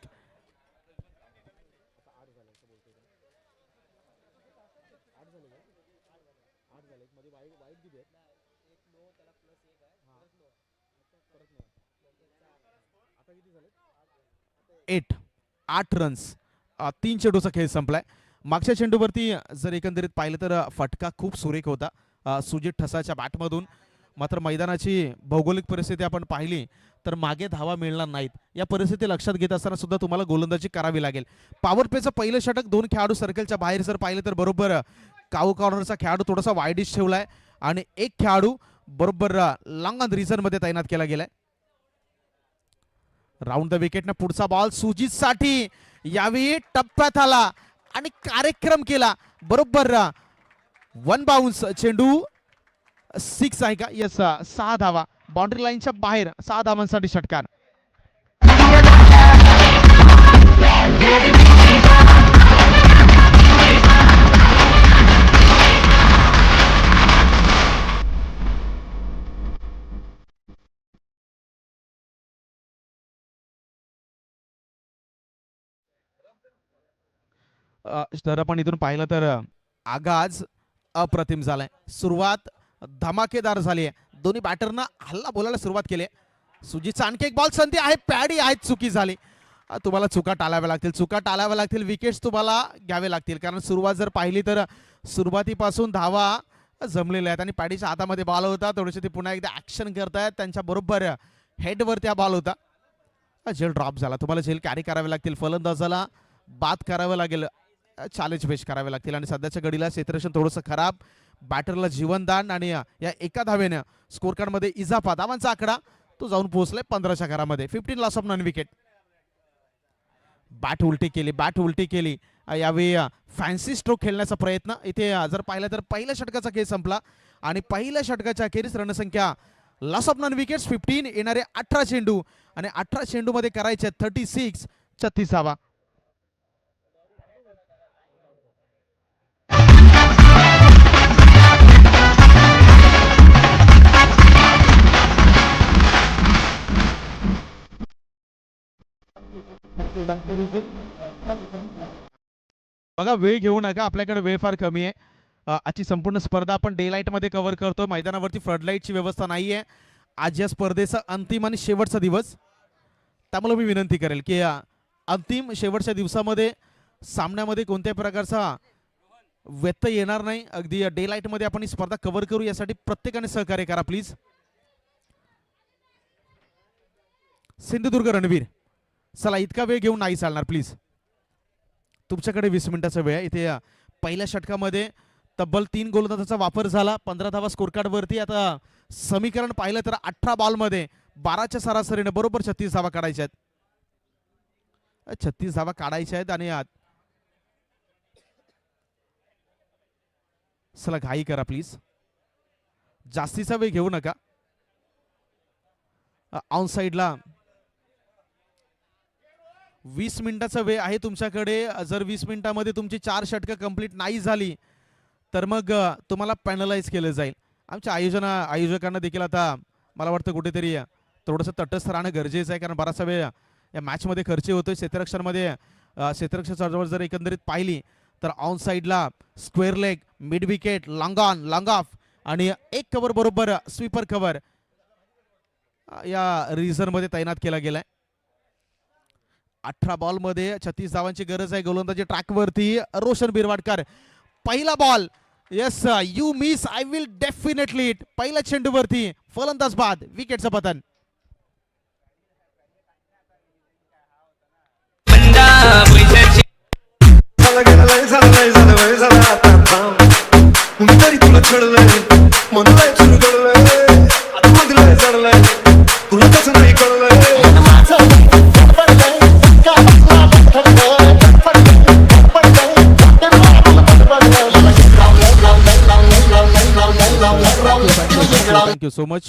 आठ रन्स. 3 चेंडूचा खेळ संपलाय. मागच्या चेंडूवरती जर एकंदरीत पाहिलं तर फटका खूप सुरेख होता सुजित ठसाच्या बॅटमधून. मात्र मैदानाची भौगोलिक परिस्थिती आपण पाहिली तर मागे धावा मिळणार नाहीत. या परिस्थिती लक्षात घेत असताना सुद्धा तुम्हाला गोलंदाजी करावी लागेल. पॉवर प्लेचं पहिलं षटक 2 खेळाडू सर्कलच्या बाहेर जर पाहिलं तर बरोबर काऊ कॉर्नरचा खेळाडू थोडासा वाईडिश ठेवलाय आणि एक खेळाडू बरोबर लॉंग ऑन रिझन मध्ये तैनात केला गेलाय. राऊंड द विकेट ना पुढचा बॉल सुजित साठी यावेळी टप्प्यात आला आणि कार्यक्रम केला. बरोबर वन बाउन्स चेंडू 6 आहे का? यस 6 धावा बाउंड्री लाईनच्या बाहेर 6 धावांसाठी षटकार. तर आपण इथून पाहिलं तर आगाज अप्रतिम झालाय. सुरुवात धमाकेदार झाली आहे. दोन्ही बॅटरनं हल्ला बोलायला सुरुवात केली आहे. सुजितचा आणखी एक बॉल संधी आहे. पॅडी आहेत, चुकी झाली. तुम्हाला चुका टाळाव्या लागतील, चुका टाळाव्या लागतील. विकेट्स तुम्हाला घ्यावे लागतील कारण सुरुवात जर पाहिली तर सुरुवातीपासून धावा जमलेल्या आहेत आणि पॅडीच्या हातामध्ये बॉल होता. थोडेसे ते पुन्हा एकदा ऍक्शन करतायत. त्यांच्या बरोबर हेडवरती हा बॉल होता. झेल ड्रॉप झाला. तुम्हाला झेल कॅरी करावे लागतील. फलंदाजाला बाद करावं लागेल, चॅलेंज पेश करावे लागतील आणि सध्याच्या घडीला क्षेत्ररक्षण थोडंसं खराब. बॅटरला जीवनदान आणि या एका धावेनं स्कोर कार्ड मध्ये इजाफा. धावांचा आकडा तो जाऊन पोहोचलाय 15च्या घरामध्ये. 15 loss of non wicket. Bat उलटी केली, बॅट उलटी केली. यावेळी फॅन्सी स्ट्रोक खेळण्याचा प्रयत्न. इथे जर पाहिलं तर पहिल्या षटकाचा खेळ संपला आणि पहिल्या षटकाच्या अखेरीस रणसंख्या लॉस ऑफ नॉन विकेट्स 15. येणारे 18 चेंडू आणि 18 चेंडू मध्ये करायचे 36 36 धावा. बघा वेळ घेऊ नका, आपल्याकडे वेळ फार कमी आहे. आजची संपूर्ण स्पर्धा आपण डे लाईट मध्ये कव्हर करतो. मैदानावरती फ्लडलाईटची व्यवस्था नाहीये. आज या स्पर्धेचा अंतिम आणि शेवटचा दिवस, त्यामुळे मी विनंती करेल की अंतिम शेवटच्या दिवसामध्ये सामन्यामध्ये कोणत्याही प्रकारचा व्यत्यय येणार नाही. अगदी डे लाईट मध्ये आपण ही स्पर्धा कव्हर करू, यासाठी प्रत्येकाने सहकार्य करा प्लीज. सिंधुदुर्ग रणवीर, चला इतका वेळ घेऊन नाही चालणार प्लीज. तुमच्याकडे 20 मिनिटाचा वेळ आहे. इथे पहिल्या षटकामध्ये तब्बल 3 गोलंदाजांचा वापर झाला. 15 धावा स्कोर कार्ड वरती. आता समीकरण पाहिलं तर 18 बॉल मध्ये 12च्या सरासरीने बरोबर 36 धावा काढायच्या आहेत. 36 धावा काढायच्या आहेत आणि चला घाई करा प्लीज, जास्तीचा वेळ घेऊ नका. ऑन साइडला 20 मिनिटाचा वेळ आहे तुमच्याकडे. जर 20 मिनिटामध्ये तुमची 4 षटकं कंप्लीट नाही झाली तर मग तुम्हाला पॅनलाइज केलं जाईल. आमच्या आयोजकांना देखील आता मला वाटतं कुठेतरी थोडंसं तटस्थ राहणं गरजेचं आहे, कारण बराचसा वेळ या मॅचमध्ये खर्च होतोय. क्षेत्ररक्षणामध्ये क्षेत्ररक्षण चळवळ जर एकंदरीत पाहिली तर ऑन साइडला square leg, mid wicket, long on, long of आणि एक कव्हर बरोबर स्वीपर कव्हर या रिझन मध्ये तैनात केला गेलाय. 18 बॉल मध्ये 36 धावांची गरज आहे. गोलंदाजी ट्रॅक वरती रोशन बिरवाडकर. पहिला ball, yes you miss, I will definitely it. पहिल्या चेंडू वरती फलंदाज बाद, विकेटचं पतन. Thank you so much.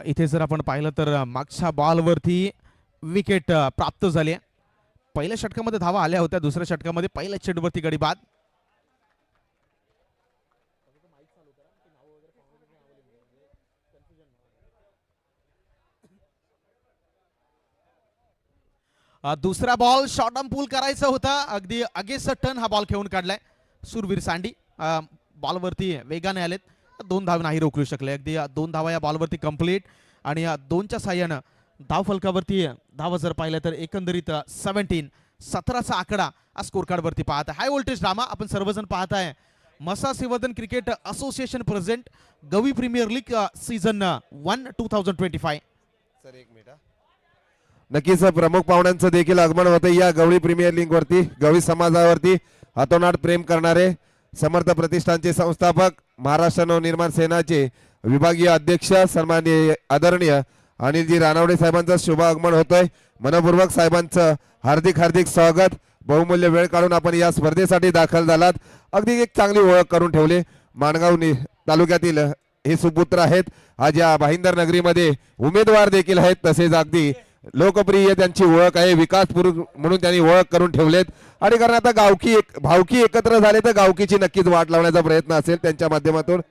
इथे जर आपण पाहिलं तर मागच्या बॉलवरती विकेट प्राप्त झाली. पहिल्या षटकामध्ये धावा आल्या होत्या, दुसऱ्या षटकामध्ये पहिल्या चेंडूवरती गडी बाद. दुसरा बॉल शॉर्ट आर्म पूल करायचा होता. अगदी अगेन्स्ट टर्न हा बॉल खेळून काढलाय सुरवीर सांडी. बॉलवरती वेगाने आलेत, 2 धाव नाही रोखू शकले. अगदी 2 धावा या बॉलवरती कंप्लीट आणि 2च्या साह्यानं धाव फलकावरती धावा जर पाहिलं तर एकंदरीत 17चा आकडा स्कोर कार्ड वरती पाहत आहे. हाय व्होल्टेज ड्रामा आपण सर्वजण पाहत आहे. Mhasala Shrivardhan cricket association present गवी प्रीमियर लीग सीझन 1 2025. सर एक मिनिट. नक्कीच प्रमुख पाहुण्यांचं देखील आगमन होतं या गवळी प्रीमियर लीग वरती. गवळी समाजावरती हातोनात प्रेम करणारे समर्थ प्रतिष्ठानचे संस्थापक, महाराष्ट्र नवनिर्माण सेनाचे विभागीय अध्यक्ष सन्माननीय आदरणीय अनिलजी रानवडे साहेबांचं शुभ आगमन होतंय. मनपूर्वक साहेबांचं हार्दिक हार्दिक स्वागत. बहुमूल्य वेळ काढून आपण या स्पर्धेसाठी दाखल झालात. अगदी एक चांगली ओळख करून ठेवली. माणगाव तालुक्यातील हे सुपुत्र आहेत. आज या भाईंदर नगरीमध्ये उमेदवार देखील आहेत. तसेच अगदी लोकप्रिय त्यांची ओळख आहे. विकास पुरुष म्हणून त्यांनी ओळख करून ठेवलेत. आणि कारण आता भावकी एकत्र झाले तर गावकीची नक्कीच वाट लावण्याचा प्रयत्न असेल त्यांच्या माध्यमातून.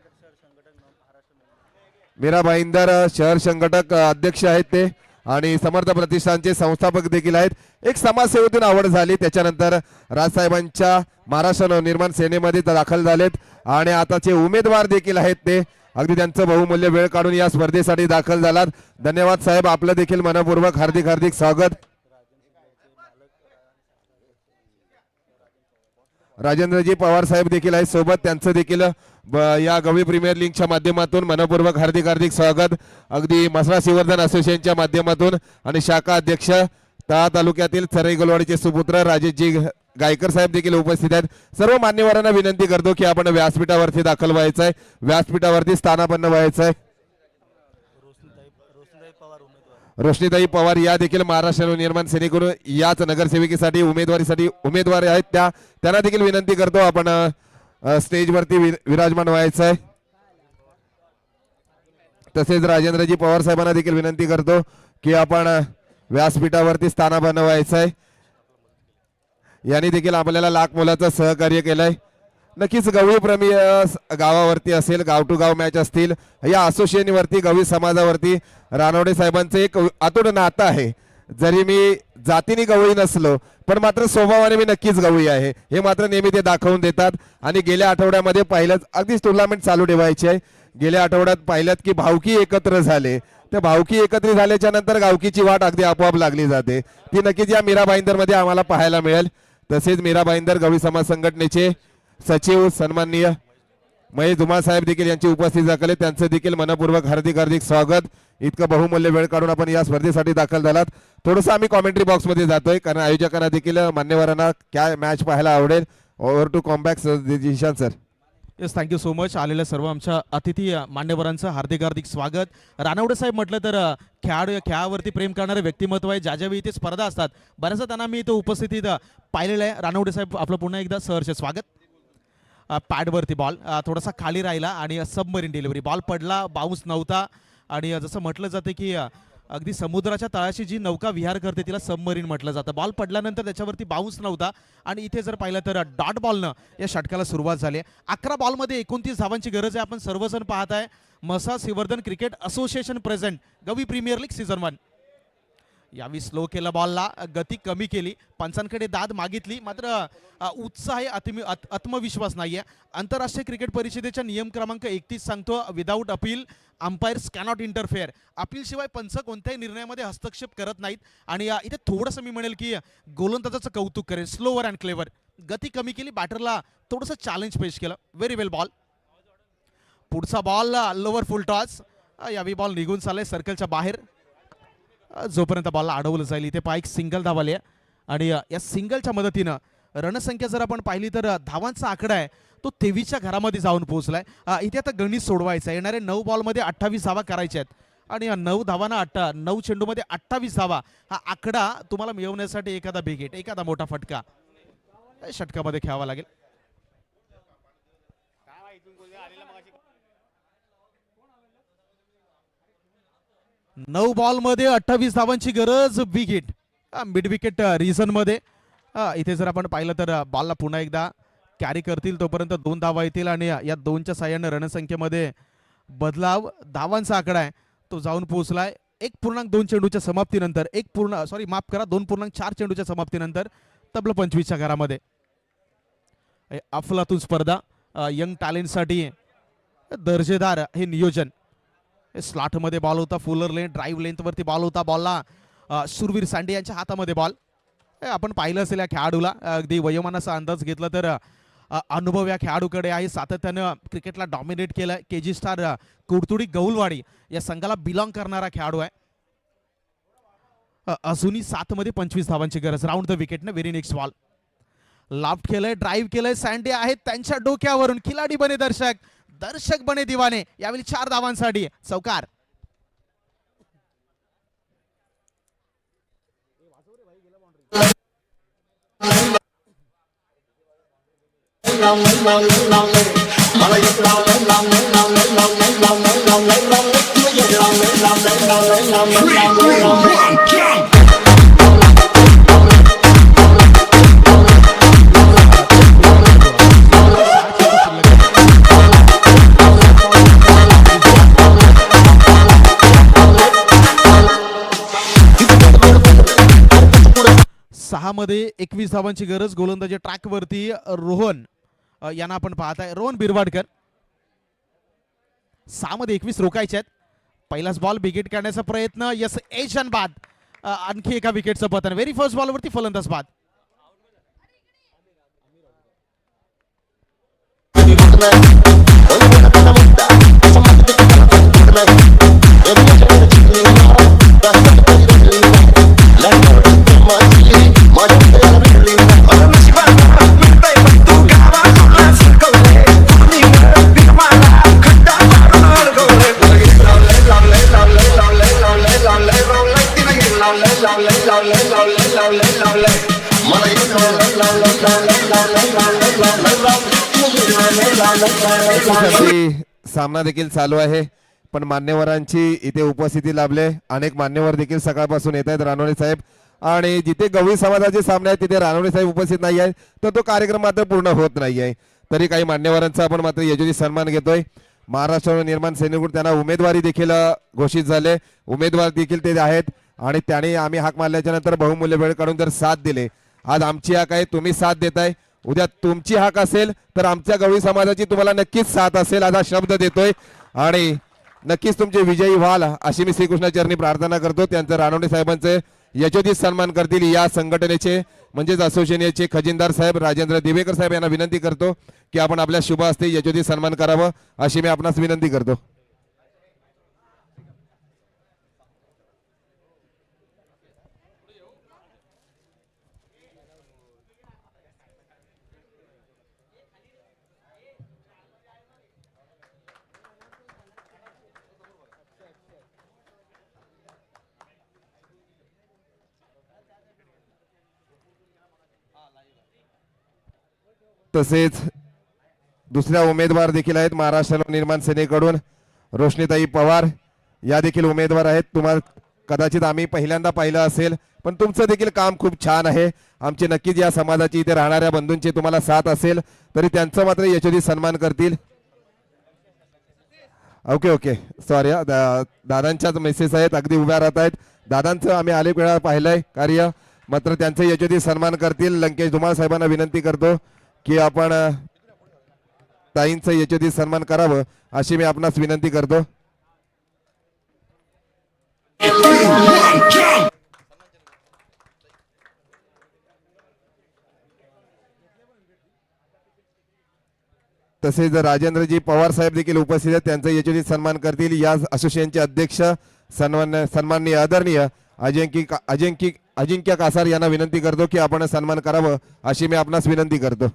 मीरा भाईंदर शहर संघटक अध्यक्ष आहेत ते आणि समर्थ प्रतिष्ठानचे संस्थापक देखील आहेत. एक समाजसेवेतून आवड झाली, त्याच्यानंतर राजसाहेबांच्या महाराष्ट्र नवनिर्माण सेनेमध्ये दाखल झालेत आणि आताचे उमेदवार देखील आहेत ते. अगदी त्यांचं बहुमूल्य वेळ काढून या स्पर्धेसाठी दाखल झालात. धन्यवाद साहेब, आपलं देखील मनपूर्वक हार्दिक हार्दिक स्वागत. राजेंद्रजी पवार साहेब देखील आहेत सोबत. त्यांचं देखील या गवळी प्रीमियर लीगच्या माध्यमातून मनपूर्वक हार्दिक हार्दिक स्वागत. अगदी मसरा सिवर्धन असोसिएशनच्या माध्यमातून आणि शाखा अध्यक्ष तळा तालुक्यातील चरई गोलवाडीचे सुपुत्र राजेशजी गायकर साहेब देखील उपस्थित आहेत. सर्व मान्यवरांना विनंती करतो की आपण व्यासपीठावरती दाखल व्हायचं आहे, व्यासपीठावरती स्थानापन्न व्हायचं आहे. रोशनीताई पवार या देखील महाराष्ट्र निर्माण सेनेकडून याच नगरसेविकेसाठी उमेदवार आहेत. त्यांना देखील विनंती करतो आपण स्टेजवरती विराजमान व्हायचं आहे. तसेच राजेंद्रजी पवार साहेबांना देखील विनंती करतो की आपण व्यासपीठावरती स्थानापन्न व्हायचं आहे. यांनी देखील आपल्याला लाख मोलाचं सहकार्य केलंय. नक्कीच गवळी प्रेमी गावावरती असेल, गाव टू गाव मॅच असतील, या असोसिएशनवरती गवळी समाजावरती रानवडे साहेबांचं एक अतूट नातं आहे. जरी मी जातीने गवळी नसलो पण मात्र स्वभावाने मी नक्कीच गवळी आहे हे मात्र नेहमी ते दाखवून देतात. आणि गेल्या आठवड्यामध्ये पाहिलंच, अगदीच टुर्नामेंट चालू ठेवायची आहे. गेल्या आठवड्यात पाहिलं की भावकी एकत्र झाले. त्या भावकी एकत्रित झाल्याच्या नंतर गावकीची वाट अगदी आपोआप लागली जाते. ती नक्कीच या मीरा भाईंदर मध्ये आम्हाला पाहायला मिळेल. तसेच मीरा भाईंदर गवळी समाज संघटनेचे सचिव सन्माननीय महेश धुमाळ साहेब देखील यांची उपस्थिती दाखल. त्यांचं देखील मनपूर्वक हार्दिक हार्दिक स्वागत. इतकं बहुमूल्य वेळ काढून आपण या स्पर्धेसाठी दाखल झालात. थोडंसं आम्ही कॉमेंट्री बॉक्स मध्ये जातोय कारण आयोजकांना देखील मान्यवरांना काय मॅच पाहायला आवडेल. Over to comeback Zeeshan sir. Yes, thank you so much. आलेल्या सर्व आमच्या अतिथी मान्यवरांचं हार्दिक हार्दिक स्वागत. रानवडे साहेब म्हटलं तर खेळावरती प्रेम करणारे व्यक्तिमत्व आहे. ज्या ज्यावेळी इथे स्पर्धा असतात बऱ्याचदा त्यांना मी इथं उपस्थितीत पाहिलेलं आहे. रानवडे साहेब, आपलं पुन्हा एकदा सहर्ष स्वागत. पॅडवरती बॉल थोडासा खाली राहिला आणि सबमरीन डिलिव्हरी. बॉल पडला, बाउन्स नव्हता. आणि जसं म्हटलं जातं की अगदी समुद्राच्या तळाशी जी नौका विहार करते तिला सबमरीन म्हटलं जातं. बॉल पडल्यानंतर त्याच्यावरती बाउन्स नव्हता आणि इथे जर पाहिलं तर डॉट बॉलनं या षटकाला सुरुवात झाली. 11 बॉलमध्ये 29 धावांची गरज आहे. आपण सर्वजण पाहत आहे Mhasala Shrivardhan cricket association present गवी प्रीमियर लीग सीझन 1. यावेळी स्लो केला, बॉलला गती कमी केली, पंचांकडे दाद मागितली, मात्र उत्साह आत्मविश्वास नाहीये. आंतरराष्ट्रीय क्रिकेट परिषदेच्या नियम क्रमांक 31 सांगतो without appeal umpires cannot interfere. Appeal शिवाय पंच कोणत्याही निर्णयामध्ये हस्तक्षेप करत नाहीत. आणि इथे थोडंसं मी म्हणेल की गोलंदाजाचं कौतुक करेल. स्लोवर अँड क्लेवर, गती कमी केली, बॅटरला थोडंसं चॅलेंज पेश केलं. व्हेरी वेल बॉल. पुढचा बॉल लोवर फुल टॉस. यावेळी बॉल निघून चाललाय सर्कलच्या बाहेर. जोपर्यंत बॉलला अडवलं जाईल इथे पहा एक सिंगल धाव आली आहे. आणि या सिंगलच्या मदतीनं रणसंख्या जर आपण पाहिली तर धावांचा आकडा आहे तो 23च्या घरामध्ये जाऊन पोहोचलाय. इथे आता गणित सोडवायचं आहे. येणारे 9 बॉलमध्ये 28 धावा करायच्या आहेत आणि 9 धावांना 9 चेंडूमध्ये 28 धावा हा आकडा तुम्हाला मिळवण्यासाठी एखादा बिग हिट, एखादा मोठा फटका षटकामध्ये खेळावा लागेल. नऊ बॉल मध्ये 28 धावांची गरज, big hit. Mid wicket reason मध्ये इथे जर आपण पाहिलं तर बॉलला पुन्हा एकदा कॅरी करतील तोपर्यंत 2 धावा येतील आणि या 2च्या साह्याने रणसंख्येमध्ये बदलाव. धावांचा आकडा आहे तो जाऊन पोहोचलाय 1.2 चेंडूच्या समाप्तीनंतर 2.4 चेंडूच्या समाप्तीनंतर तब्बल 25च्या घरामध्ये. अफलातून स्पर्धा, यंग टॅलेंटसाठी दर्जेदार हे नियोजन. स्लॉट मध्ये बॉल होता, फुलर लेन ड्राईव्ह लेंथ वरती बॉल होता. बॉलला सुरवीर सांडे यांच्या हातामध्ये बॉल. आपण पाहिलं असेल या खेळाडूला, अगदी वयोमानाचा अंदाज घेतला तर अनुभव या खेळाडूकडे आहे. सातत्यानं क्रिकेटला डॉमिनेट केलं. केजी स्टार कुडतुडी गौलवाडी या संघाला बिलॉंग करणारा खेळाडू आहे. अजूनही 7 मध्ये 25 धावांची गरज. राऊंड द विकेटनं व्हेरी नेक्स्ट बॉल. लाफ्ट केलंय, ड्राईव्ह केलंय, सँडे आहेत त्यांच्या डोक्यावरून. खिलाडी बने दर्शक, दर्शक बने दिवाने यावेळी 4 धावांसाठी चौकार. सहा मध्ये 21 धावांची गरज. गोलंदाजी ट्रॅक वरती रोहन यांना आपण पाहताय, रोहन बिरवाडकर. 6 मध्ये 21 रोखायचे आहेत. पहिलाच बॉल विकेट काढण्याचा प्रयत्न. यस एशन बाद. आणखी एका विकेटचं पतन. व्हेरी फर्स्ट बॉल वरती फलंदाज बाद. सामना देखील चालू आहे, पण मान्यवरांची इथे उपस्थिती लाभले. अनेक मान्यवर देखील सकाळपासून येत आहेत रानोळे साहेब, आणि जिथे गवळी समाजाचे सामने आहेत तिथे रानोळे साहेब उपस्थित नाही आहेत, तर तो कार्यक्रम मात्र पूर्ण होत नाही आहे. तरी काही मान्यवरांचा आपण मात्र यशस्वी सन्मान घेतोय. महाराष्ट्र निर्माण सेनेकडून त्यांना उमेदवारी देखील घोषित झाले. उमेदवार देखील ते आहेत, आणि त्याने आम्ही हाक मारल्याच्या नंतर बहुमूल्य वेळ काढून जर साथ दिले. आज आमची हाक आहे, तुम्ही साथ देताय. उद्या तुमची हाक असेल तर आमच्या गवळी समाजाची तुम्हाला नक्कीच साथ असेल असा शब्द देतोय, आणि नक्कीच तुमचे विजयी व्हाल अशी मी श्रीकृष्णाचरणी प्रार्थना करतो. त्यांचं रानोडे साहेबांचे यशोचित सन्मान करतील या संघटनेचे म्हणजेच असोसिएशनचे खजिनदार साहेब राजेंद्र दिवेकर साहेब यांना विनंती करतो की आपण आपल्या शुभ हस्ते यशोचित सन्मान करावं अशी मी आपणास विनंती करतो. तसेच दुसऱ्या उमेदवार देखील आहेत महाराष्ट्र निर्माण सेनेकडून रोशनीताई पवार या देखील उमेदवार आहेत. तुम्हाला कदाचित आम्ही पहिल्यांदा पाहिलं असेल, पण तुमचं देखील काम खूप छान आहे. आमचे नक्कीच या समाजाची इथे राहणाऱ्या बंधूंची तुम्हाला साथ असेल तरी त्यांचं मात्र यशस्वी सन्मान करतील. ओके ओके सॉरी, दादांच्याच मेसेज आहेत, अगदी उभ्या राहत आहेत. दादांचं आम्ही अनेक वेळा पाहिलंय कार्य, मात्र त्यांचं यशस्वी सन्मान करतील. लंकेश धुमाळ साहेबांना विनंती करतो की आपण ताईंचं यशस्वी सन्मान करावं अशी मी आपणास विनंती करतो. तसेच राजेंद्रजी पवार साहेब देखील उपस्थित आहेत, त्यांचा यशस्वी सन्मान करतील. या असोसिएशनचे अध्यक्ष सन्माननीय आदरणीय अजिंक्य कासार यांना विनंती करतो की आपण सन्मान करावं अशी मी आपणास विनंती करतो.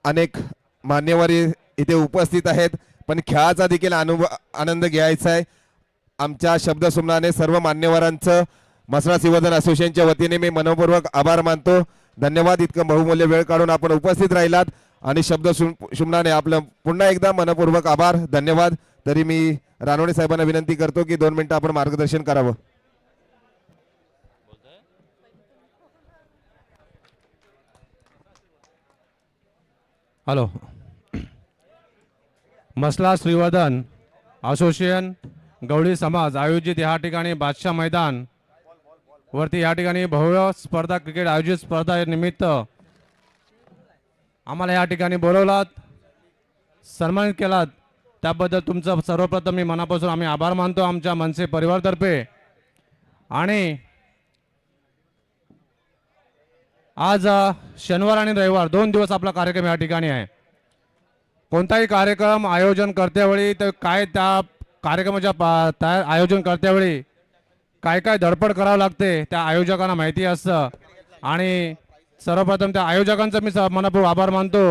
अनेक मान्यवर इथे उपस्थित आहेत, पण खेळाचा देखील आनंद घ्यायचा आहे. आमच्या शब्दसुमनाने सर्व मान्यवरांचं मसरा सिंहधन असोसिएशनच्या वतीने मी मनपूर्वक आभार मानतो. धन्यवाद, इतकं बहुमूल्य वेळ काढून आपण उपस्थित राहिलात आणि शब्दसुमनाने आपलं पुन्हा एकदा मनपूर्वक आभार, धन्यवाद. तरी मी रानोडे साहेबांना विनंती करतो की 2 मिनिटं आपण मार्गदर्शन करावं. हॅलो, मसला श्रीवर्धन असोसिएशन गवळी समाज आयोजित या ठिकाणी बादशाह मैदान वरती या ठिकाणी भव्य स्पर्धा क्रिकेट आयोजित स्पर्धा निमित्त आम्हाला या ठिकाणी बोलवलात, सन्मानित केलात, त्याबद्दल तुमचं सर्वप्रथम मी मनापासून आम्ही आभार मानतो आमच्या मनसे परिवारतर्फे. आणि आज शनिवार आणि रविवार 2 दिवस आपला कार्यक्रम या ठिकाणी आहे. कोणताही कार्यक्रम आयोजन करतेवेळी तर काय त्या कार्यक्रमाच्या आयोजन करतेवेळी काय काय धडपड करावं लागते त्या आयोजकांना माहिती असतं आणि सर्वप्रथम त्या आयोजकांचा मी मनपूर्वक आभार मानतो.